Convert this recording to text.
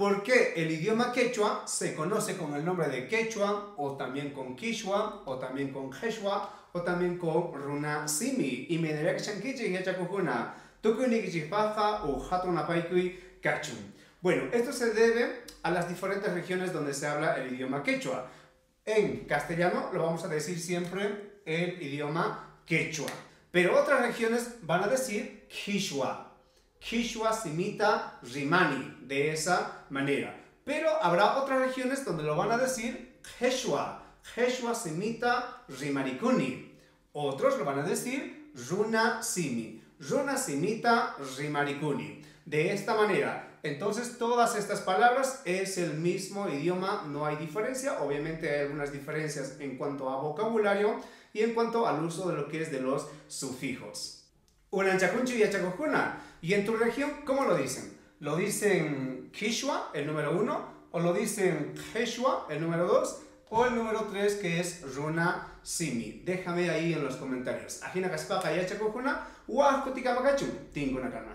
¿Por qué el idioma quechua se conoce con el nombre de quechua, o también con quichua, o también con quechua, o también con runa simi? Y me diré que chanquiche y echacucuna, tukunikichipaja o hatunapaikui kachun. Bueno, esto se debe a las diferentes regiones donde se habla el idioma quechua. En castellano lo vamos a decir siempre el idioma quechua, pero otras regiones van a decir quichua. Quichua simita rimani, de esa manera. Pero habrá otras regiones donde lo van a decir quechua. Quechua simita rimaricuni. Otros lo van a decir runa simi. Runa simita rimaricuni. De esta manera. Entonces todas estas palabras es el mismo idioma, no hay diferencia. Obviamente hay algunas diferencias en cuanto a vocabulario y en cuanto al uso de lo que es de los sufijos. Unanchacunchu y achacujuna. ¿Y en tu región cómo lo dicen? ¿Lo dicen quichua, el número 1? ¿O lo dicen quechua, el número 2? ¿O el número 3, que es runa simi? Déjame ahí en los comentarios. Ajina caspaca y achacujuna, huascotica macachu, tinguna cana.